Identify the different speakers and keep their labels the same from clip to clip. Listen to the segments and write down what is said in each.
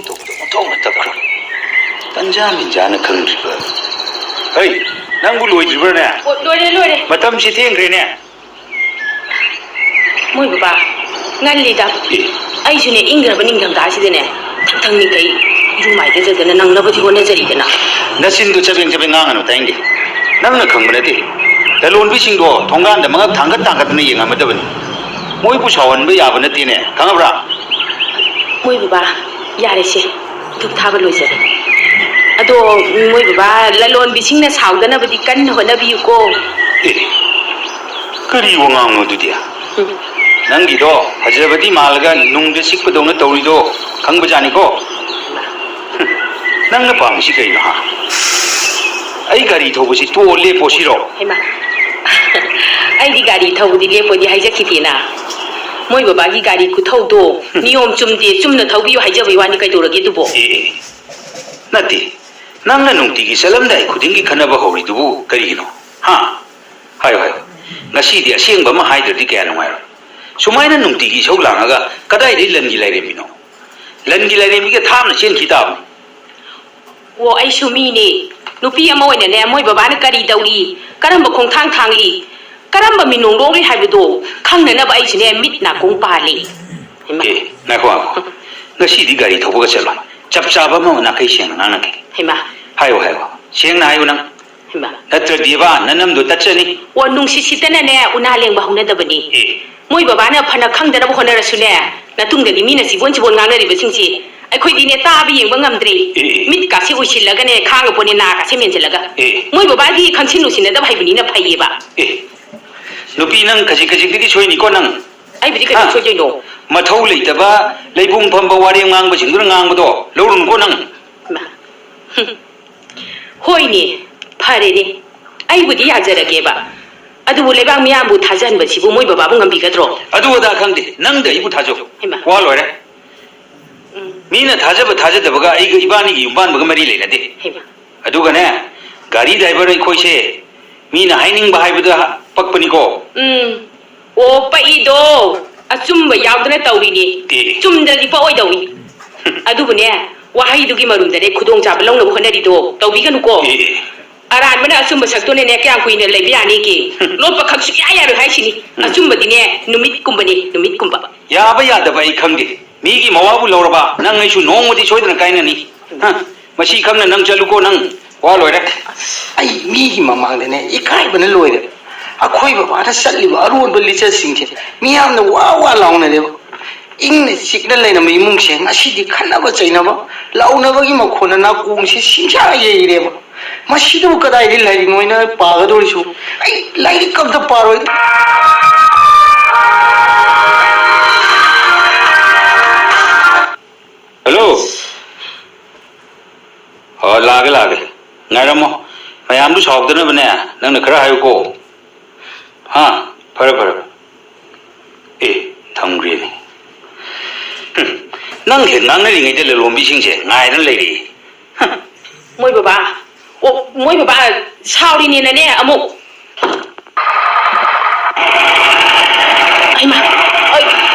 Speaker 1: ꯊꯣꯛꯅ ꯇꯞꯈ꯭ꯔ ꯇꯟꯖꯥ ꯃꯤꯟꯖꯥꯅ ꯈꯪꯗ꯭ꯔꯤꯕ ꯍꯩ ꯅꯪꯕꯨ ꯂꯣꯏꯗ꯭ꯔꯤꯕ꯭ꯔꯅꯦ
Speaker 2: ꯂꯣꯏꯔꯦ
Speaker 1: ꯃꯇꯝꯁꯤ ꯊꯦꯡꯈ꯭ꯔꯦꯅꯦ
Speaker 2: ꯃꯣꯏ ꯕꯕꯥ ꯉꯜꯂꯤꯗ ꯑꯩꯁꯨꯅꯦ ꯏꯪꯈ꯭ꯔꯕ ꯅꯤꯡꯊꯝꯊꯥꯁꯤꯗꯅꯦ ꯊꯪꯊꯪꯅꯤ ꯀꯩ ꯏꯔꯨꯃꯥꯏꯗꯖꯗꯅ ꯅꯪꯅꯕꯗꯤ ꯍꯣꯠꯅꯖꯔꯤꯗꯅ
Speaker 1: ꯅꯆꯤꯟꯗꯨ ꯆꯕꯦꯡ ꯆꯕꯦꯡ ꯉꯥꯡꯉꯅꯨ ꯇꯥꯏꯡꯗꯦ ꯅꯪꯅ ꯈꯪꯕ ꯅꯠꯇꯦ ꯂꯂꯣꯟꯕꯤꯁꯤꯡꯗꯣ ꯊꯣꯡꯒꯥꯟꯗ ꯃꯉꯛ ꯊꯥꯡꯒꯠꯇꯅ ꯌꯦꯡꯉꯝꯃꯗꯕꯅꯤ ꯃꯣꯏꯕꯨ ꯁꯥꯎꯍꯟꯕ ꯌꯥꯕ ꯅꯠꯇꯦꯅꯦ ꯈꯪꯉꯕ꯭ꯔꯥ
Speaker 2: ꯃꯣꯏ ꯕꯕꯥ ꯌꯥꯔꯦꯁꯦ ꯙꯨꯞ ꯊꯥꯕ ꯂꯣꯏꯖꯔꯦ ꯑꯗꯣ ꯃꯣꯏ ꯕꯕꯥ ꯂꯂꯣꯟꯕꯤꯁꯤꯡꯅ ꯁꯥꯎꯗꯅꯕꯗꯤ ꯀꯟꯅ ꯍꯣꯠꯅꯕꯤꯌꯨꯀꯣ
Speaker 1: ꯀꯔꯤ ꯋꯥꯉꯥꯡꯅꯣ ꯑꯗꯨꯗꯤ ꯅꯪꯒꯤꯗꯣ ꯐꯖꯕꯗꯤ ꯃꯥꯜꯂꯒ ꯅꯨꯡꯗ ꯁꯤꯛꯄꯗꯧꯅ ꯇꯧꯔꯤꯗꯣ ꯈꯪꯕꯖꯥꯅꯤꯀꯣ ꯅꯪꯅ ꯄꯥꯝꯃꯤꯁꯤ ꯀꯩꯅꯣ ꯍꯥ ꯑꯩ ꯒꯥꯔꯤ ꯊꯧꯕꯁꯤ ꯇꯣꯛꯑ ꯂꯦꯞꯄꯣ
Speaker 2: ꯍꯩꯃꯥ ꯑꯩꯗꯤ ꯒꯥꯔꯤ ꯊꯧꯕꯗꯤ ꯂꯦꯞꯄꯣꯗꯤ ꯍꯥꯏꯖꯈꯤꯗꯦꯅ ꯃꯣꯏ ꯕꯕꯥꯒꯤ ꯒꯥꯔꯤ ꯈꯨꯊꯧꯗꯣ ꯅꯤꯌꯣꯝ ꯆꯨꯝꯗꯦ ꯆꯨꯝꯅ ꯊꯧꯕꯤꯌꯨ ꯍꯥꯏꯖꯕꯩ ꯋꯥꯅꯤ ꯀꯩꯗꯧꯔꯒꯦ ꯑꯗꯨꯕꯣ
Speaker 1: ꯅꯠꯇꯦ ꯅꯪꯅ ꯅꯨꯡꯇꯤꯒꯤ ꯆꯠꯂꯝꯗꯥꯏ ꯈꯨꯗꯤꯡꯒꯤ ꯈꯟꯅꯕ ꯍꯧꯔꯤꯗꯨꯕꯨ ꯀꯔꯤꯒꯤꯅꯣ ꯍꯥ ꯍꯥꯏꯌꯣ ꯉꯁꯤꯗꯤ ꯑꯁꯦꯡꯕ ꯑꯃ ꯍꯥꯏꯗ꯭ꯔꯗꯤ ꯀꯌꯥ ꯅꯨꯡꯉꯥꯏꯔꯣꯏ ꯁꯨꯃꯥꯏꯅ ꯅꯨꯡꯇꯤꯒꯤ ꯏꯁꯧ ꯂꯥꯡꯉꯒ ꯀꯗꯥꯏꯗꯒꯤ ꯂꯟꯒꯤ ꯂꯥꯏꯔꯦꯝꯕꯤꯅꯣ ꯂꯟꯒꯤ ꯂꯥꯏꯔꯦꯝꯕꯤꯒ ꯊꯥꯞꯅ ꯆꯦꯟꯈꯤ ꯇꯥꯕꯅꯤ
Speaker 2: ꯑꯣ ꯑꯩꯁꯨ ꯃꯤꯅꯦ ꯅꯨꯄꯤ ꯑꯃ ꯑꯣꯏꯅꯅꯦ ꯃꯣꯏ ꯕꯕꯥꯅ ꯀꯔꯤ ꯇꯧꯔꯤ ꯀꯔꯝꯕ ꯈꯣꯡꯊꯥꯡ ꯊꯥꯡꯂꯤ ꯀꯔꯝꯕ ꯃꯤꯅꯣꯡ ꯂꯣꯡꯂꯤ ꯍꯥꯏꯕꯗꯣ ꯈꯪꯅꯅꯕ ꯑꯩꯁꯨꯅꯦ ꯃꯤꯠ ꯅꯥꯀꯣꯡ ꯄꯥꯜꯂꯤ
Speaker 1: ꯉꯥꯏꯈꯣ ꯉꯁꯤꯗꯤ ꯒꯥꯔꯤ ꯊꯧꯕꯒ ꯆꯠꯂꯣ ꯆꯞ ꯆꯥꯕ ꯑꯃ ꯅꯥꯈꯩ ꯁꯦꯡꯅ ꯉꯥꯡꯅꯒꯦ
Speaker 2: ꯍꯩꯃꯥ
Speaker 1: ꯍꯥꯏꯌꯣ ꯁꯦꯡꯅ ꯍꯥꯏꯌꯨ ꯅꯪ
Speaker 2: ꯍꯩꯃꯥ
Speaker 1: ꯅꯠꯇ꯭ꯔꯗꯤꯕ ꯅꯅꯝꯗꯣ ꯇꯠꯆꯅꯤ
Speaker 2: ꯑꯣ ꯅꯨꯡꯁꯤꯠ ꯁꯤꯠꯇꯅꯅꯦ ꯎꯅꯥ ꯂꯦꯡꯕ ꯍꯧꯅꯗꯕꯅꯤ ꯃꯣꯏ ꯕꯕꯥꯅ ꯐꯅ ꯈꯪꯗꯅꯕ ꯍꯣꯠꯅꯔꯁꯨꯅꯦ ꯃꯇꯨꯡꯗꯗꯤ ꯃꯤꯅ ꯆꯤꯕꯣꯟ ꯉꯥꯡꯅꯔꯤꯕꯁꯤꯡꯁꯤ ꯑꯩꯈꯣꯏꯗꯤꯅꯦ ꯇꯥꯕ ꯌꯦꯡꯕ ꯉꯝꯗ꯭ꯔꯦ ꯃꯤꯠꯀꯥꯁꯤ ꯎꯏꯁꯤꯜꯂꯒꯅꯦ ꯈꯥꯡꯉꯄꯣꯅꯦ ꯅꯥꯒꯥꯁꯦ ꯃꯦꯟꯁꯤꯜꯂꯒ ꯃꯣꯏ ꯕꯕꯥꯒꯤ ꯈꯪꯁꯤꯟ ꯎꯁꯤꯟꯅꯗꯕ ꯍꯩꯕꯅꯤꯅ ꯐꯩꯌꯦꯕ
Speaker 1: ꯅꯨꯄꯤ ꯅꯪ ꯈꯖꯤꯛꯇꯗꯤ ꯁꯣꯏꯅꯤꯀꯣ ꯅꯪ
Speaker 2: ꯑꯩꯕꯨꯗꯤ ꯀꯩꯗꯧ ꯁꯣꯏꯗꯣꯏꯅꯣ
Speaker 1: ꯃꯊꯧ ꯂꯩꯇꯕ ꯂꯩꯕꯨꯡ ꯐꯝꯕ ꯋꯥꯔꯦꯝ ꯉꯥꯡꯕꯁꯤꯡꯗꯨꯅ ꯉꯥꯡꯕꯗꯣ ꯂꯧꯔꯨꯅꯨꯀꯣ ꯅꯪ
Speaker 2: ꯍꯣꯏꯅꯦ ꯐꯔꯦꯅꯦ ꯑꯩꯕꯨꯗꯤ ꯌꯥꯖꯔꯒꯦꯕ ꯑꯗꯨꯕꯨ ꯂꯩꯕꯥꯛ ꯃꯤꯌꯥꯝꯕꯨ ꯊꯥꯖꯍꯟꯕꯁꯤꯕꯨ ꯃꯣꯏ ꯕꯕꯥꯕꯨ ꯉꯝꯕꯤꯒꯗ꯭ꯔꯣ
Speaker 1: ꯑꯗꯨ ꯑꯗꯥ ꯈꯪꯗꯦ ꯅꯪꯗ ꯑꯩꯕꯨ ꯊꯥꯖꯧ ꯋꯥ ꯂꯣꯏꯔꯦ ꯃꯤꯅ ꯊꯥꯖꯕ ꯊꯥꯖꯗꯕꯒ ꯑꯩꯒ ꯏꯕꯥꯅꯤꯒꯤ ꯌꯨꯝꯕꯥꯟꯕꯒ ꯃꯔꯤ ꯂꯩꯅꯗꯦ ꯑꯗꯨꯒꯅꯦ ꯒꯥꯔꯤ ꯗ꯭ꯔꯥꯏꯚꯔ ꯑꯩꯈꯣꯏꯁꯦ ꯃꯤꯅ ꯍꯥꯏꯅꯤꯡꯕ ꯍꯥꯏꯕꯗ ꯄꯛꯄꯅꯤꯀꯣ
Speaker 2: ꯑꯣ ꯄꯛꯏꯗꯣ ꯑꯆꯨꯝꯕ ꯌꯥꯎꯗꯅ ꯇꯧꯔꯤꯅꯤ ꯆꯨꯝꯗ꯭ꯔꯗꯤ ꯄꯛꯑꯣꯏꯗꯧꯅꯤ ꯑꯗꯨꯕꯨꯅꯦ ꯋꯥꯍꯩꯗꯨꯒꯤ ꯃꯔꯨꯝꯗꯅꯦ ꯈꯨꯗꯣꯡꯆꯥꯕ ꯂꯧꯅꯕ ꯍꯣꯠꯅꯔꯤꯗꯣ ꯇꯧꯕꯤꯒꯅꯨꯀꯣ ꯑꯔꯥꯟꯕꯅ ꯑꯆꯨꯝꯕ ꯁꯛꯇꯨꯅꯅꯦ ꯀꯌꯥꯝ ꯀꯨꯏꯅ ꯂꯩꯕ ꯌꯥꯅꯤꯒꯦ ꯂꯣꯠꯄ ꯈꯛ ꯁꯨꯛꯌꯥ ꯌꯥꯔꯣꯏ ꯍꯥꯏꯁꯤꯅꯤ ꯑꯆꯨꯝꯕꯗꯤꯅꯦ ꯅꯨꯃꯤꯠꯀꯨꯝꯕ
Speaker 1: ꯌꯥꯕ ꯌꯥꯗꯕ ꯑꯩ ꯈꯪꯗꯦ ꯃꯤꯒꯤ ꯃꯋꯥꯕꯨ ꯂꯧꯔꯕ ꯅꯪ ꯑꯩꯁꯨ ꯅꯣꯡꯃꯗꯤ ꯁꯣꯏꯗꯅ ꯀꯥꯏꯅꯅꯤ ꯃꯁꯤ ꯈꯪꯅ ꯅꯪ ꯆꯠꯂꯨꯀꯣ ꯅꯪ ꯋꯥ ꯂꯣꯏꯔꯦ
Speaker 3: ꯑꯩ ꯃꯤꯒꯤ ꯃꯃꯥꯡꯗꯅꯦ ꯏꯀꯥꯏꯕꯅ ꯂꯣꯏꯔꯦ ꯑꯩꯈꯣꯏ ꯕꯕꯥꯅ ꯆꯠꯂꯤꯕ ꯑꯔꯣꯟꯕ ꯂꯤꯆꯠꯁꯤꯡꯁꯦ ꯃꯤꯌꯥꯝꯅ ꯋꯥ ꯂꯥꯎꯅꯔꯦꯕ ꯏꯪꯅ ꯆꯤꯛꯅ ꯂꯩꯔꯝꯕ ꯏꯃꯨꯡꯁꯦ ꯉꯁꯤꯗꯤ ꯈꯠꯅꯕ ꯆꯩꯅꯕ ꯂꯥꯎꯅꯕꯒꯤ ꯃꯈꯣꯟꯅ ꯅꯥꯀꯣꯡꯁꯦ ꯁꯤꯡꯁꯥ ꯌꯩꯔꯦꯕ ꯃꯁꯤꯗꯕꯨ ꯀꯗꯥꯏꯗ ꯂꯥꯏꯔꯤꯛ ꯅꯣꯏꯅ ꯄꯥꯒꯗꯧꯔꯤꯁꯨ ꯑꯩ ꯂꯥꯏꯔꯤꯛ ꯑꯝꯇ ꯄꯥꯔꯣꯏ
Speaker 1: ꯍꯜꯂꯣ ꯂꯥꯛꯑꯒꯦ ꯉꯥꯏꯔꯝꯃꯣ ꯃꯌꯥꯝꯗꯨ ꯁꯥꯎꯗꯅꯕꯅꯦ ꯅꯪꯅ ꯈꯔ ꯍꯥꯏꯌꯨꯀꯣ ꯐꯔꯦ ꯊꯝꯈ꯭ꯔꯦꯅꯦ ꯅꯪ ꯍꯦꯛ ꯉꯥꯡꯅꯔꯤꯉꯩꯗ ꯂꯂꯣꯟꯕꯤꯁꯤꯡꯁꯦ ꯉꯥꯏꯗꯅ ꯂꯩꯔꯤ
Speaker 2: ꯃꯣꯏ ꯕꯕꯥ ꯁꯥꯎꯔꯤꯅꯦꯅꯅꯦ ꯑꯃꯨꯛ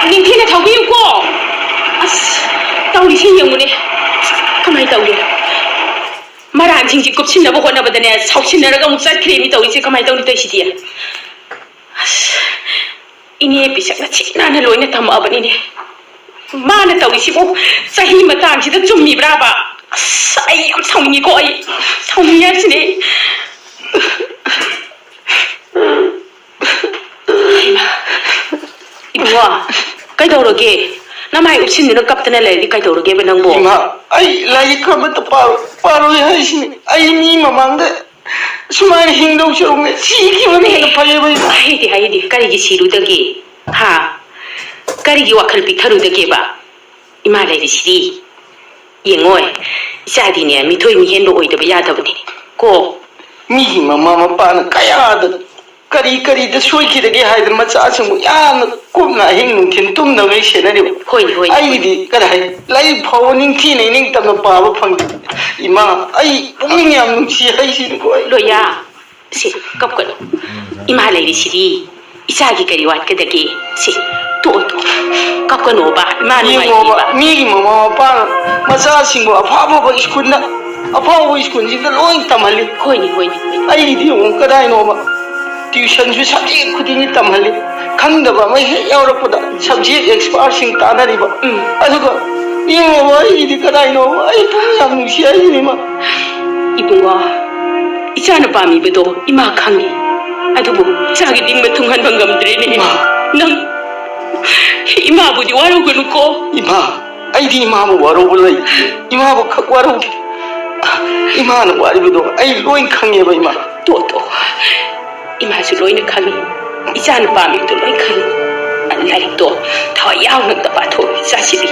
Speaker 2: ꯅꯤꯡꯊꯤꯅ ꯊꯧꯕꯤꯌꯨꯀꯣ ꯑꯁ ꯇꯧꯔꯤꯁꯤ ꯌꯦꯡꯉꯨꯅꯦ ꯀꯃꯥꯏꯅ ꯇꯧꯒꯦ ꯃꯔꯥꯟꯁꯤꯡꯁꯤ ꯀꯨꯞꯁꯤꯟꯅꯕ ꯍꯣꯠꯅꯕꯗꯅꯦ ꯁꯥꯎꯁꯤꯟꯅꯔꯒ ꯑꯃꯨꯛ ꯆꯠꯈ꯭ꯔꯦ ꯃꯤ ꯇꯧꯔꯤꯁꯦ ꯀꯃꯥꯏꯅ ꯇꯧꯅꯤ ꯇꯧꯔꯤꯁꯤꯗꯤ ꯑꯁ ꯏꯅꯦ ꯄꯤꯁꯛꯅ ꯊꯤ ꯅꯥꯟꯅ ꯂꯣꯏꯅ ꯊꯝꯃꯛꯑꯕꯅꯤꯅꯦ ꯃꯥꯅ ꯇꯧꯔꯤꯁꯤꯕꯨ ꯆꯍꯤ ꯃꯇꯥꯡꯁꯤꯗ ꯆꯨꯝꯃꯤꯕ꯭ꯔꯥꯕ ꯑꯁ ꯑꯩ ꯌꯥꯝ ꯁꯥꯎꯅꯤꯡꯉꯤꯀꯣ ꯑꯩ ꯁꯥꯎꯅꯤꯡꯉꯦ ꯍꯥꯏꯁꯤꯅꯦ ꯏꯕꯨꯡꯉꯣ ꯀꯩꯗꯧꯔꯒꯦ ꯅꯃꯥꯏ ꯎꯞꯁꯤꯟꯗꯨꯅ ꯀꯞꯇꯅ ꯂꯩꯔꯗꯤ ꯀꯩꯗꯧꯔꯒꯦꯕ ꯅꯪꯕꯣ
Speaker 3: ꯏꯃꯥ ꯑꯩ ꯂꯥꯏꯔꯤꯛ ꯑꯃꯠꯇ ꯄꯥꯔꯣꯏ ꯍꯥꯏꯁꯤꯅꯤ ꯑꯩ ꯃꯤ ꯃꯃꯥꯡꯗ ꯁꯨꯃꯥꯏꯅ ꯍꯤꯡꯗꯧ ꯁꯔꯨꯛꯅꯦ ꯁꯤꯈꯤꯕꯅ ꯍꯦꯟꯅ ꯐꯩꯌꯦꯕ
Speaker 2: ꯍꯥꯏꯗꯤ ꯀꯔꯤꯒꯤ ꯁꯤꯔꯨꯗꯒꯦ ꯀꯔꯤꯒꯤ ꯋꯥꯈꯜ ꯄꯤꯛꯊꯔꯨꯗꯒꯦꯕ ꯏꯃꯥ ꯂꯩꯔꯤꯁꯤꯗꯤ ꯌꯦꯡꯉꯣꯏ ꯏꯆꯥꯗꯤꯅꯦ ꯃꯤꯊꯣꯏ ꯃꯤꯍꯦꯟꯕ ꯑꯣꯏꯗꯕ ꯌꯥꯗꯕꯅꯤ ꯀꯣ
Speaker 3: ꯃꯤꯒꯤ ꯃꯃꯥ ꯃꯄꯥꯅ ꯀꯌꯥꯗ ꯀꯔꯤꯗ ꯁꯣꯏꯈꯤꯗꯒꯦ ꯍꯥꯏꯗꯅ ꯃꯆꯥꯁꯤꯡꯕꯨ ꯌꯥꯝꯅ ꯀꯨꯞꯅ ꯑꯍꯤꯡ ꯅꯨꯡꯊꯤꯜ ꯇꯨꯝꯗꯕꯩ ꯁꯦꯟꯅꯔꯤꯕ
Speaker 2: ꯍꯣꯏ
Speaker 3: ꯑꯩꯒꯤꯗꯤ ꯀꯗꯥꯏ ꯂꯥꯏꯔꯤꯛ ꯐꯥꯎꯕ ꯅꯤꯡꯊꯤꯅ ꯏꯅꯤꯡꯇꯝꯅ ꯄꯥꯕ ꯐꯪꯗꯦ ꯏꯃꯥ ꯑꯩ ꯄꯨꯛꯅꯤꯡ ꯌꯥꯝ ꯅꯨꯡꯁꯤ ꯍꯥꯏꯁꯤꯅꯤꯀꯣ
Speaker 2: ꯂꯣꯏꯌꯥ ꯁꯤ ꯀꯞꯀꯅꯨ ꯏꯃꯥ ꯂꯩꯔꯤꯁꯤꯗꯤ 이자기 그리 왔거든기 시 또또 깎아놓아봐 이만
Speaker 3: 이모가 미기 마마 아빠 마사싱고 아파보고 스쿨나 아파보고 스쿨인데 로잉 담할리
Speaker 2: 호이니
Speaker 3: 아이디 온까다이노마 튜션수 sabject khudingi tamhalli khangdaba mai he yaurapada subject experting tanariba aduga yengwa idi kadaino ai pumyam nusi ai ma
Speaker 2: 이bunga 이자나 밤이베도 이마 강이 아두고 자기 딩메 퉁한 방감들이니 난 이마 아버지 와로고 놓고
Speaker 3: ima aidi imabu warobulai imabu khak warob imana waribido ai loin khangeba ima
Speaker 2: 또또 이마주 로이는 강이 이자나 밤이도 로이 강이 라이도 더 야우는 더 바토 자식이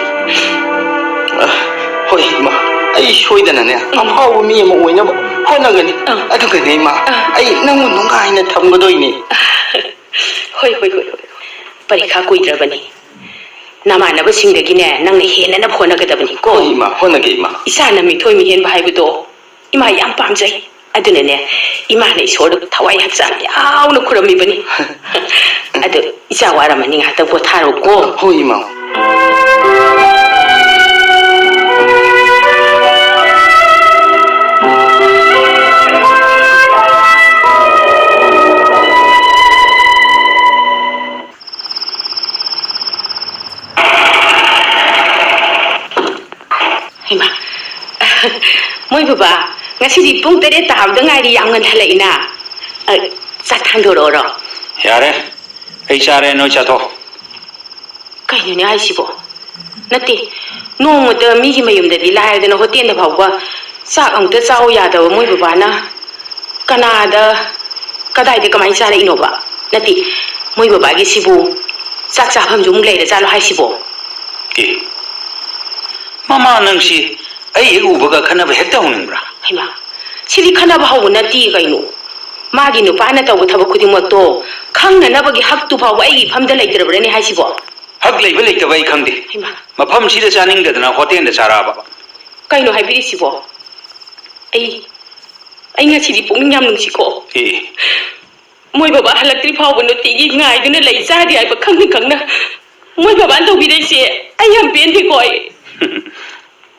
Speaker 3: hoi ima ai soidana ne amhaw mi ma oina honagani aduga ne ma ai nangu nunga ina thamgadoini
Speaker 2: 호이 परीक्षा कुइद्रबनी नमानबसिंगदगिने नंगने हेनना होनगदबनी को
Speaker 3: hoi ima honage ima
Speaker 2: इसाना मिथोय मिहेन बाहायबदो इमा याम पामजै अदुनेने इमाने इसोर थवाई हक्सा यावनो खुरमिबनी अदु इसा वारामनी हात पोथारो को
Speaker 3: hoi ima
Speaker 2: Hima, moi baba, ngasi pung tere tahu dengar di yang ngan halina, satan dororo.
Speaker 1: Yare, ai sare no chato.
Speaker 2: Kayaknya ni ai sibo. Nanti, nunggu tu migi mayum dari lahir dan hotel dah bawa, sak ang tu jauh ya dah moi baba na, kana ada, kadai de kamai sare inoba. Nanti, moi baba gi sibo, sak ham jum leh dah jalo hai sibo.
Speaker 1: Mama nangsi, ai ubaga kanaba hekta hunungbra.
Speaker 2: Hima, sili kanaba hawu nati kainu. Magi no pana tahu thaba kudi moto, kang na nabagi hak tu bawa ai pamda lagi terberani hai sibo.
Speaker 1: Hak lagi balik tabai kangde.
Speaker 2: Hima,
Speaker 1: Mapam sida saning dadana hotel da saraba.
Speaker 2: kainu hai biri sibo. Ai ngasi di pung nyam nung siko. Moi baba halak tri phaw bono tigi ngai duna lai sa di ai ba khang na. Moi baba an tau bidai se ai yam pen thi koi.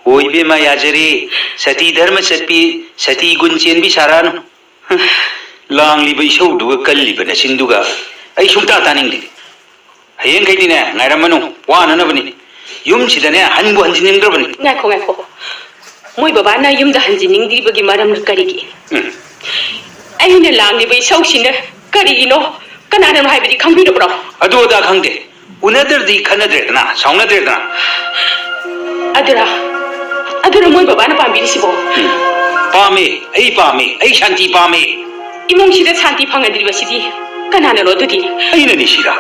Speaker 1: Oi be ma yajare sati dharma satpi sati gunchen bi saranu lang li bai shau du kal li bana sinduga ai sumta taning di hayeng kai dine ngairamanu wa na bani yum sidane hanbu hanjinin grabani
Speaker 2: Ngai ko. Moi baba na yum da hanjin ning di bagi maram na kari ki. Ai na lang ni bai shau sin na kari gi no. Kana na hai bidi khang bi bro.
Speaker 1: adu da khangde unadar di khanadre na saunadre na
Speaker 2: Adura moi baba na pambi sibo.
Speaker 1: pame ai shanti pame
Speaker 2: Imong sida shanti phangadi basidi. Kana na lo dudi.
Speaker 1: ai na ni shira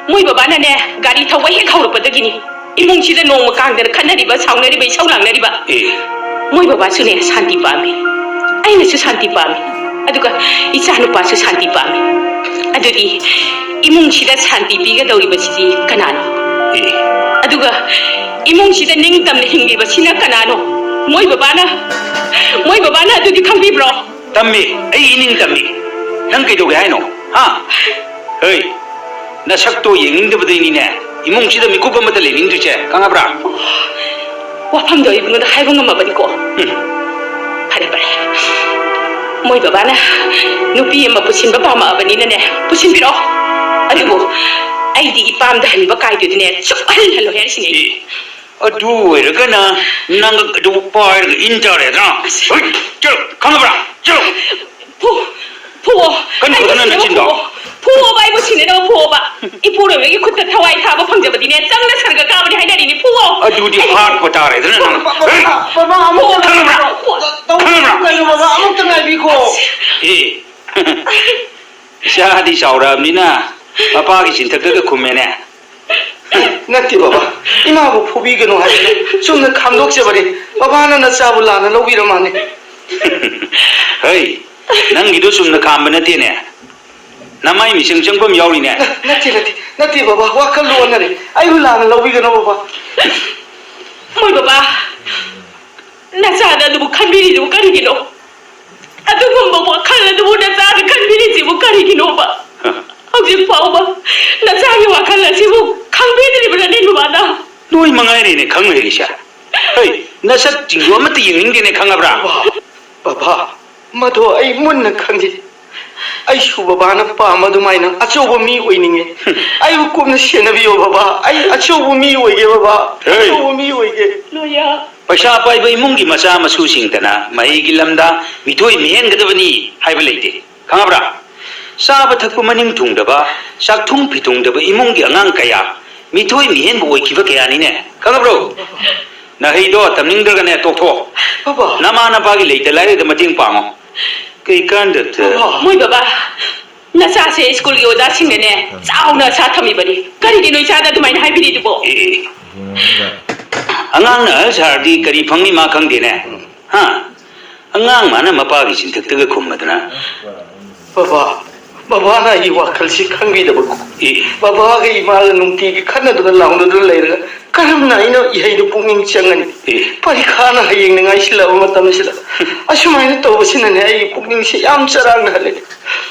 Speaker 2: Moi baba na ne gari thawai he khawro padagini. Imong sida nong makang der khanari ba saunari ba saulangnari ba. Moi baba su ne shanti pame. Ai na su shanti pame. Aduga icha nu pa su shanti pame. Adudi imong sida shanti piga dauri basidi kanano. Aduga imong sida ning tam hingi basina kanano. Moi baba na adudi khambi bro.
Speaker 1: tammi ai ining tammi nang kai doge haino ha hey na sakto yenging de badini ne imong sida mi kupa mata lening tu che kangabra
Speaker 2: Wafam do ibnu da haibu ngama bani ko. Pare. Moi baba na nupi ma pusin baba ma bani ne pusin biro. Adibu ai di ipam da han ba kai du ne chuk hal halo her singi.
Speaker 1: adu ergana nang du pair intare da hey chal kangabra chal
Speaker 2: pu
Speaker 1: kan ko na chin do
Speaker 2: pu bai bu sin ne pu ba I pu re gi khut thawai tha ba phang jabadi ne chang na sarga ka bani haidari ni pu
Speaker 1: adu di heart patare da na hey
Speaker 3: baba amuk
Speaker 1: kangabra
Speaker 3: kayu baba amuk tangai biko
Speaker 1: shadi saura mina papa ki sintak ga khumene
Speaker 3: natti baba imabu phobigano haine sumna khamdokse bari baba na nachabu lana lobira mane
Speaker 1: hey nang gidu sumna khambana tene namai mi sing sing bam yauri ne
Speaker 3: natti baba wakal lona re ayu lana lobigano baba
Speaker 2: Moi baba na sa da du khanbiri du kari gino adu gumba ko khala du na sa da khanbiri ji bu kari gino ba ꯍꯧꯖꯤꯛ ꯐꯥꯎꯕ ꯅꯆꯥꯒꯤ ꯋꯥꯈꯜ ꯑꯁꯤꯕꯨ ꯈꯪꯕꯤꯗ꯭ꯔꯤꯕꯅꯅꯦ ꯕꯕꯥꯅ
Speaker 1: ꯅꯣꯏ ꯃꯉꯥꯏꯔꯦꯅꯦ ꯈꯪꯂꯩꯔꯤꯁꯦ ꯍꯩ ꯅꯁꯛ ꯆꯤꯡꯖꯨ ꯑꯃꯠꯇ ꯌꯦꯡꯅꯤꯡꯗꯦꯅꯦ ꯈꯪꯉꯕ꯭ꯔꯥ
Speaker 3: ꯕꯕꯥ ꯃꯗꯣ ꯑꯩ ꯃꯨꯟꯅ ꯈꯪꯖꯩ ꯑꯩꯁꯨ ꯕꯕꯥꯅ ꯄꯥꯝꯕ ꯑꯗꯨꯃꯥꯏꯅ ꯑꯆꯧꯕ ꯃꯤ ꯑꯣꯏꯅꯤꯡꯉꯦ ꯑꯩꯕꯨ ꯀꯨꯞꯅ ꯁꯦꯟꯅꯕꯤꯌꯣ ꯕꯕꯥ ꯑꯩ ꯑꯆꯧꯕ ꯃꯤ ꯑꯣꯏꯒꯦ ꯕꯕꯥ ꯑꯆꯧꯕ ꯃꯤ ꯑꯣꯏꯒꯦ
Speaker 2: ꯂꯣꯌꯥ
Speaker 1: ꯄꯩꯁꯥ ꯄꯥꯏꯕ ꯏꯃꯨꯡꯒꯤ ꯃꯆꯥ ꯃꯁꯨꯁꯤꯡꯇꯅ ꯃꯍꯩꯒꯤ ꯂꯝꯗ ꯃꯤꯊꯣꯏ ꯃꯤꯍꯦꯟꯒꯗꯕꯅꯤ ꯍꯥꯏꯕ ꯂꯩꯇꯦ ꯈꯪꯉꯕ꯭ꯔꯥ ꯆꯥꯕ ꯊꯛꯄ ꯃꯅꯤꯡ ꯊꯨꯡꯗꯕ ꯆꯥꯛꯊꯨꯡ ꯐꯤꯊꯨꯡꯗꯕ ꯏꯃꯨꯡꯒꯤ ꯑꯉꯥꯡ ꯀꯌꯥ ꯃꯤꯊꯣꯏ ꯃꯤꯍꯦꯟꯕ ꯑꯣꯏꯈꯤꯕ ꯀꯌꯥꯅꯤꯅꯦ ꯈꯪꯉꯕ꯭ꯔꯣ ꯅꯍꯩꯗꯣ ꯇꯝꯅꯤꯡꯗ꯭ꯔꯒꯅꯦ ꯇꯣꯛꯊꯣꯛ
Speaker 3: baba
Speaker 1: ꯅꯃꯥ ꯅꯄꯥꯒꯤ ꯂꯩꯇ ꯂꯥꯏꯔꯗ ꯃꯇꯦꯡ ꯄꯥꯡꯉꯣ ꯀꯩ ꯀꯥꯟꯗꯕꯗ
Speaker 2: ꯃꯣꯏ ꯕꯕꯥ ꯅꯆꯥꯁꯦ ꯁ꯭ꯀꯨꯜꯒꯤ ꯑꯣꯖꯥꯁꯤꯡꯅꯅꯦ ꯆꯥꯎꯅ ꯑꯁꯥ ꯊꯝꯃꯤꯕꯅꯤ ꯀꯔꯤꯒꯤꯅꯣ ꯏꯆꯥꯗ ꯑꯗꯨꯃꯥꯏꯅ ꯍꯥꯏꯕꯤꯔꯤꯗꯨꯕꯣ
Speaker 1: ꯑꯉꯥꯡꯅ ꯑꯍꯜ ꯁꯥꯔꯗꯤ ꯀꯔꯤ ꯐꯪꯅꯤ ꯃꯥ ꯈꯪꯗꯦꯅꯦ ꯍꯥ ꯑꯉꯥꯡ ꯃꯥꯅ ꯃꯄꯥꯒꯤ ꯆꯤꯟꯊꯛꯇꯒ ꯈꯨꯝꯃꯗꯅ
Speaker 3: baba babana ꯑꯩꯒꯤ ꯋꯥꯈꯜꯁꯤ ꯈꯪꯕꯤꯗꯕꯀꯣ ꯕꯕꯥꯒ ꯏꯃꯥꯒ ꯅꯨꯡꯇꯤꯒꯤ ꯈꯟꯅꯗꯨꯅ ꯂꯥꯎꯅꯗꯨꯅ ꯂꯩꯔꯒ ꯀꯔꯝꯅ ꯑꯩꯅ ꯏꯍꯩꯗꯨ ꯄꯨꯛꯅꯤꯡ ꯆꯪꯒꯅꯤ ꯄꯔꯤꯈꯥꯅ ꯍꯌꯦꯡꯅ ꯉꯥꯏꯁꯤꯜꯂꯛꯑꯕ ꯃꯇꯝꯁꯤꯗ ꯑꯁꯨꯃꯥꯏꯅ ꯇꯧꯕꯁꯤꯅꯅꯦ ꯑꯩꯒꯤ ꯄꯨꯛꯅꯤꯡꯁꯤ ꯌꯥꯝ ꯆꯔꯥꯡꯅꯍꯜꯂꯦ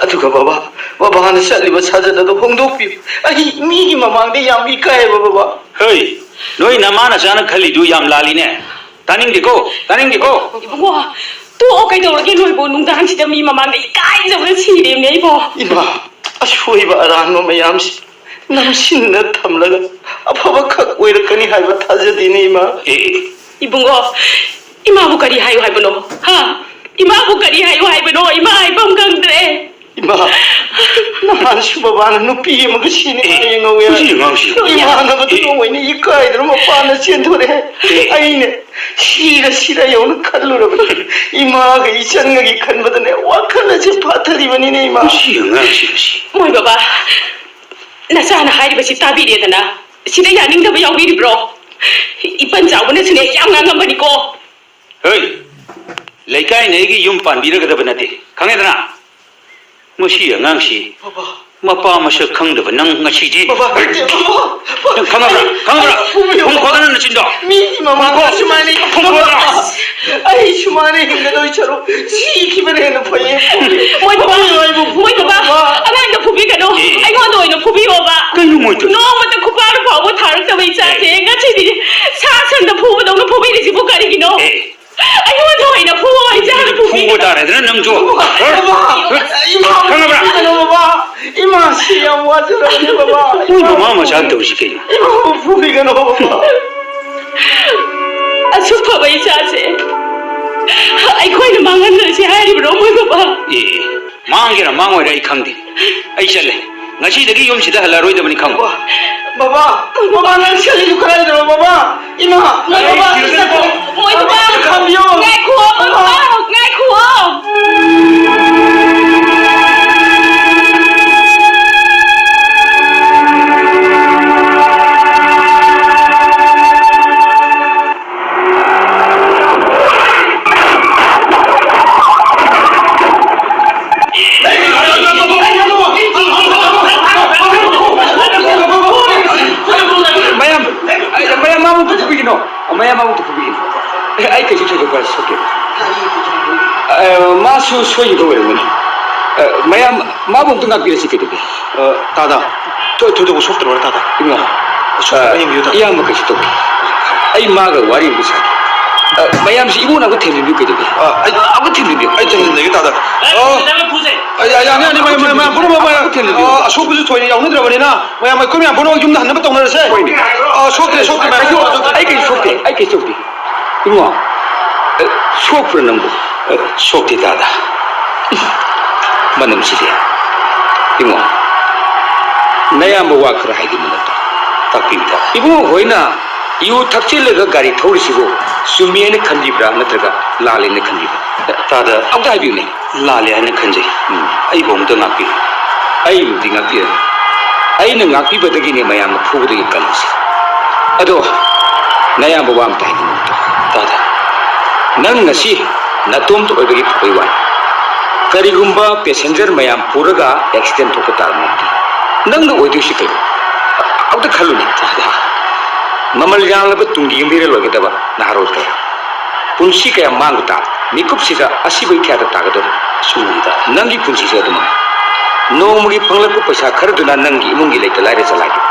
Speaker 3: ꯑꯗꯨꯒ ꯕꯕꯥꯅ ꯆꯠꯂꯤꯕ ꯁꯥꯖꯠ ꯑꯗꯨ ꯍꯣꯡꯗꯣꯛꯄꯤꯌꯨ ꯑꯩ ꯃꯤꯒꯤ ꯃꯃꯥꯡꯗ ꯌꯥꯝ ꯏꯀꯥꯏꯕ ꯕꯕꯥ
Speaker 1: ꯍꯩ ꯅꯣꯏ ꯅꯃꯥꯅ ꯆꯥꯅ ꯈꯜꯂꯤꯗꯨ ꯌꯥꯝ ꯂꯥꯜꯂꯤꯅꯦ ꯇꯥꯅꯤꯡꯗꯦꯀꯣ
Speaker 2: 이봉호 또 그이도록 이노이보 농당시다 미 마망데 이까이저버려 시리네 이보
Speaker 3: 이마 아쇼이바 아라노 마얌시 남신나 탐라가 아파바 칵 오이르까니 하이바 타저디니 이마
Speaker 2: 이봉호 이마부 까리 하요 하이보노 하 이마부 까리 하요 하이보노 이마 이봉 강드레
Speaker 3: 이마 나만 슈바바는 누피 먹을 시니 아이노야 이마 나부터 노이니 이까이들 뭐빠나 시엔도레 아이네 시라 여는 칼로라 이마가 이장각이 칸보다네 와칼라지 파타리바니네 이마
Speaker 2: 뭐이 바바 나사나 하이리바시 따비리에다나 시대 야닝다바 야위리브로 이번 자원에 스네 양강한바니고
Speaker 1: 헤이 레이카이 내기 윰 빤비르거든 강해드나 무시 영앙시 마빠 마셔 강더버 능 ngasi지
Speaker 3: baba
Speaker 1: 강아브라 홍코다는 진다
Speaker 3: 미니 마마 슈마니 아이 슈마니 hingado이처럼 시키면에는 포예
Speaker 2: 뭐이 바바 아나인도 부비가노 아이고도 이노 부비오바
Speaker 1: 그이노 뭐이도
Speaker 2: 너무도 쿠바르 바보 다르다고 있자세 같이디 사선도 부부동도 부비리지 부가리기노 아이고도 이노 부부 이자는 부비
Speaker 1: 후보다래들은 능조
Speaker 3: 이마 이마 시야 와저라니 바바
Speaker 1: 이마 마마 잔다고 시켜요
Speaker 3: 이마 부비가 너 바바
Speaker 2: 아슈퍼바 이자세 아이고이는 망한다시 하리브로 뭐이 바바
Speaker 1: 망게나 망오이라 이 강디 아이 잘래 ngasiꯗꯒꯤ ꯌꯨꯝꯁꯤꯗ ꯍꯜꯂꯔꯣꯏꯗꯕꯅꯤ ꯈꯪꯕ
Speaker 3: baba 난 셀리도 그래야 baba 이마
Speaker 2: 뭐이 바바
Speaker 3: 감이요
Speaker 2: ngaikuo
Speaker 1: mayamabutu kubigino ai ke chito ko soke masu soyi ko wele mayam mabum tunga pire sikete
Speaker 3: 다다 저도 속들어 와 다다
Speaker 1: inga iya mo ke chito ai maga wari bisa mayam si ibuna ko thelli ke de abu thelli
Speaker 3: 아이 저는 내가 다다 아니 mayam 보러 봐
Speaker 1: thelli
Speaker 3: 소부지 토이냐 오늘 들어버리나 mayam 그러면 보러 좀더 한 번도 오늘세 속대
Speaker 1: ai ke chokti inga sokpur nambu sokti dada manam sidi inga nayam wakra haidi manata takpita ibu hoina iu thakchile gari thorisigo sumiene khanjibra natraga lalene khanjibra tada abda haibine lale ane khanjai ai bomda ngakpi ai budi ngakpi ai na ngakpi badagine mayam phubudagi kalasi ado nayam bawam tahi tada nang ngasi natom to obagi phoi wa karigumba passenger mayam puraga accident thok tar mati nang na oidu sikai abda khaluni tada mamal janglaba tungi yumire logedaba naharol kaya punsi kaya manguta mikup sida asibai kya ta tagador sumunda nangi punsi se aduma नोमगी फंगलप पैसा खरदुना नंगी इमुंगी late लाइरे चलागे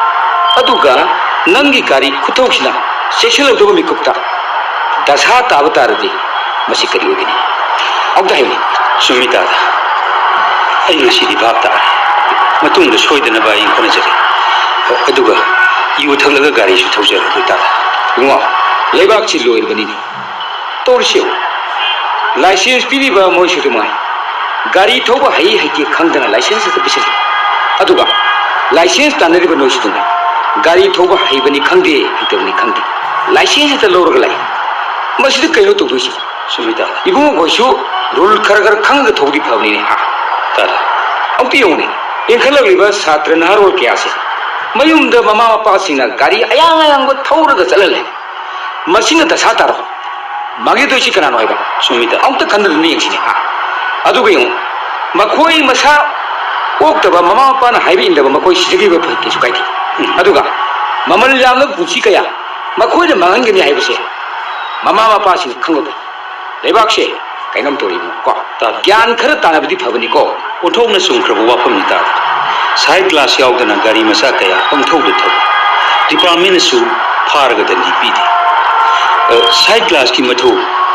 Speaker 1: अदुगा नंगी गाड़ी खुथौसिना सेक्सलौदबो मिकुप्ता दशा ताब तारदी मसी करी ओगिनी औदा हैनी सुमिता आई ngasi भाव तार मतुंग सोइदनबा इ खनजरे अदुगा यु थंगलगा गाड़ी सु थौजर होता इङो लेबाक छि लोइरबनी तोरसेउ लाइसेंस पीरीबा मोइसुदुमाय गाड़ी थौबा हई हईके खंगदना लाइसेंस से बिसर अदुगा लाइसेंस तानरिबा नोइसुदुमाय गाड़ी थौबा हईबनी खंगदे हईतबनी खंगदे लाइसेंस से लौरग लाई मसिद कइनो तौदुसि सुमिता इबुंगो गोइसु रूल खरगर खंग थौदी फबनी हा तार अम्पि योने इंखलगलिबा छात्र नहारोल क्यासे मयुमद ममा मपा सिंना गाड़ी अयांग अयांग थौरग चलले मसिन दशा तारो मागे दोइसि कनानो हाइबा सुमिता अम्त खंदनि यंसिने हा अदुबे मखोई मसा ओक्तबा ममा मपाना हाइबि इंदबा मखोई सिजगिबा फैके सुकाइति अदुगा ममल यामन पुछि कया मखोई मांगनगनि हाइबसे ममा मपासिन खंगबे लेबाकसे कैनम तोरी को ता ज्ञान खर तानबदि फबनि को ओठोंना सुंख्रबो वाफमनि ता साइड ग्लास यावदना गाड़ी मसा कया पंगथौदु थब डिपार्टमेंट सु फारगदनि पीदि साइड ग्लास की मथो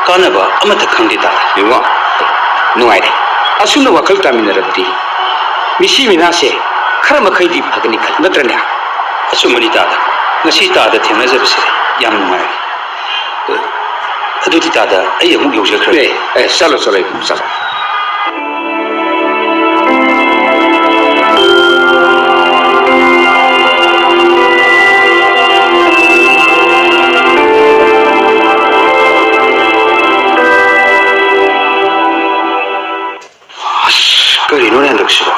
Speaker 1: कानबा अमत खंगदे ता युवा नुआइदे असुन वखल तामिनरबदि मिसी मिनासे खर मखैदि फगनि खल नत्रने असुमनि ता ngasi ता दा थेंगजबसे याम नुआइ अदुति ता दा अय अमुक यौजखरे चलो चलो चलो करीनो ने हंदक्सिबो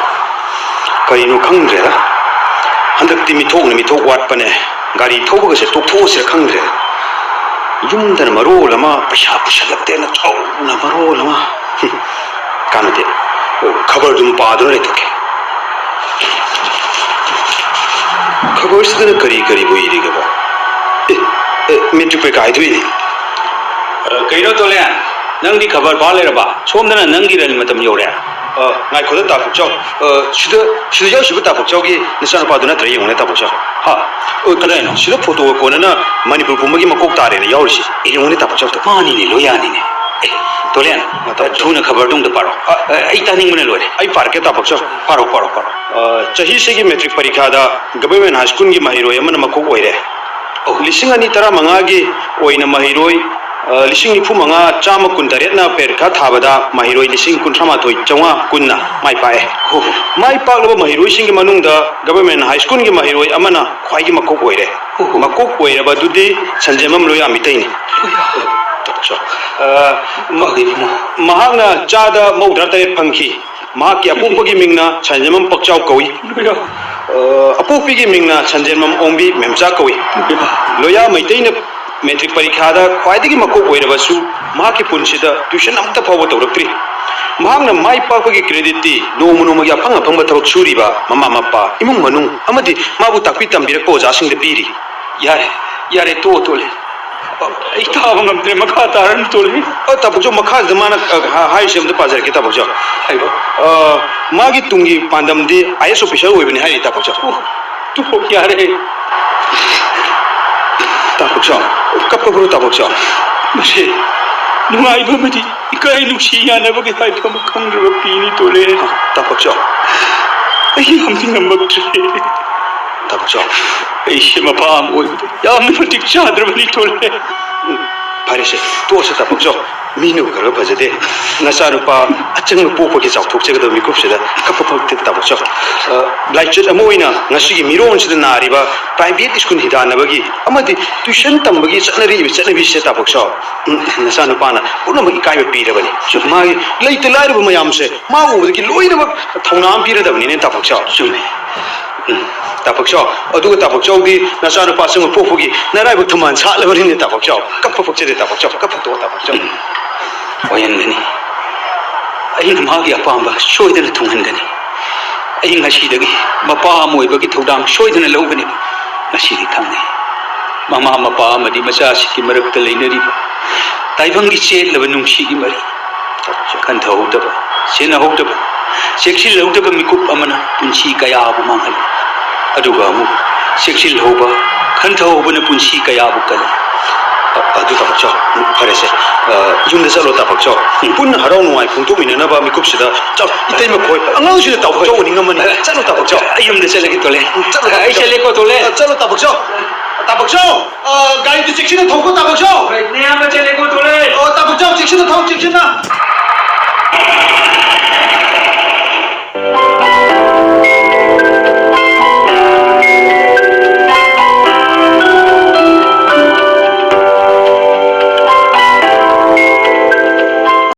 Speaker 1: करीनो खंद्रेदा हंदक्ति मिथोक वाटपने गाड़ी थौबगसे तोक्थोसिर खंद्रे युमदन मरोलमा पैसा पुसलक्तेना चौना मरोलमा कानते खबर दुम पादो लेथके खबर सिदन करी करी बोइरिगबा मेट्रिक पे काइदुइनि कइनो तोले नंगदी खबर पा लेरबा सोमदना नंगी रन मतम योरे ngai khoda ta phok chau sida jau shiba ta phok chau gi nisana pa duna trai yong ta phok chau ha kada no sida photo ko na manipur pumba gi makok ta re ne yaw shi e yong ne ta phok chau ta mani ne lo ya ni ne tolen ta thuna khabar dung da paro ai ta ning mane lo re ai par ke ta phok chau paro chahi se gi metric parikha da government high school gi mahiroi amana makok oire lising ani tara manga gi oina mahiroi लिसिंग निफु मंगा चाम कुंतरेतना पेरखा थाबदा महिरोई लिसिंग कुंथ्रामाथोई चौंगा कुन्ना माइ पाए माइ पाकलबा महिरोई सिंग मनुंगदा government high school गी महिरोई अमना ख्वाइगी मकोक ओइरे मकोक ओइरबा दुदि संजेमम लोया मितैनि तपसो महांगना चादा मौद्रा तरे फंखी महाकी अपुपगी मिंगना संजेमम पक्चाव कवि अपुपगी मिंगना संजेमम ओंबी मेमचा कवि लोया मैतैना metric परीक्षा ख्वाइदगी मकोक ओइरबसु माकी पुनसिदा tuition अमता फाव तौरक्त्री महांगना माइ पाकपगी क्रेडिटि नोमनोमगी अफंग अफंग थबक सुरिबा mama MAPPA इमुंग मनुंग अमदि माबु ताकपि तंबिरक ओजासिंग पीरी यारे तोले ai ta bang amtre makha taran tole tabukjo makha zamana hai sem de pajar ke tabukjo ai magi tungi pandam di IS official oibani hai tabukjo tu ho kya re tabukjo kapro tabukjo mase nungai bamadi ikai nuksi ya na bagi hai thom khang ro pini tole tabukjo ai hamti nambak tre tabukjo ai shema pam oi ya me tik chadra bani tole 파리세 또서다 복죠 미누가 버저데 나사루파 아청을 뽑고기 작톡제가 미국시다 카프팍 됐다 복죠 라이츠 아모이나 나시기 미로온시다 나리바 프라이빗 스쿨 히다나버기 아마디 튜션 담버기 ጸ너비 세다 복죠 나사누파나 पुनमगी कायबे पीरबनी मागी लैते लाइरब मयामसे मावुदगी लोइनब थौनाम पीरदबनी ता 복죠 जुमे तापक्चौ अदुग तापक्चौदी नचानु पासंग पोफुगी नराइबु थुमान सालबरिने तापक्चौ कपपक्चदे तापक्चौ कपतो तापक्चौ ओयनगनी अहिन मागी अपांबा सोइदन थुंगनगनी अहिन ngasiदगी Mopa मोइबगी थौदाम सोइदन लौगनी ngasiदि खंगने mama Mopa मदि मचासिकी मरक्ता लेनरिबा ताइबंगी चेलब नुंगसिगी मरि खंथौदबा सेनहौदबा ꯆꯦꯛꯁꯤꯜ ꯂꯧꯗꯕ ꯃꯤꯀꯨꯞ ꯑꯃꯅ ꯄꯨꯟꯁꯤ ꯀꯌꯥꯕꯨ ꯃꯥꯡꯍꯜꯂꯤ ꯑꯗꯨꯒ ꯑꯃꯨꯛ ꯆꯦꯛꯁꯤꯜ ꯍꯧꯕ ꯈꯟꯊꯍꯧꯕꯅ ꯄꯨꯟꯁꯤ ꯀꯌꯥꯕꯨ ꯀꯜꯂꯤ ꯑꯗꯨ ꯇꯥꯕꯛꯆꯧ ꯐꯔꯦꯁꯦ ꯌꯨꯝꯗ ꯆꯠꯂꯣ ꯇꯥꯕꯛꯆꯧ ꯄꯨꯟꯅ ꯍꯔꯥꯎ ꯅꯨꯡꯉꯥꯏ ꯐꯣꯡꯗꯣꯛꯃꯤꯟꯅꯅꯕ ꯃꯤꯀꯨꯞꯁꯤꯗ ꯆꯧ ꯏꯇꯩꯃ ꯈꯣꯏ ꯑꯉꯥꯡꯁꯤꯅ ꯇꯥꯕꯛꯆꯧ ꯑꯣꯏꯅꯤꯡꯉꯝꯃꯅꯤ ꯆꯠꯂꯣ ꯇꯥꯕꯛꯆꯧ ꯑꯩ ꯌꯨꯝꯗ ꯆꯠꯂꯒꯦ ꯇꯣꯂꯦ ꯑꯩ ꯆꯠꯂꯦꯀꯣ ꯇꯣꯂꯦ
Speaker 4: चलो ताबकचो ताबकचो गाड़ी तो चिक्सी ना थोको ताबकचो
Speaker 1: नया में चलेको तोले
Speaker 4: ताबकचो चिक्सी ना थोक चिक्सी ना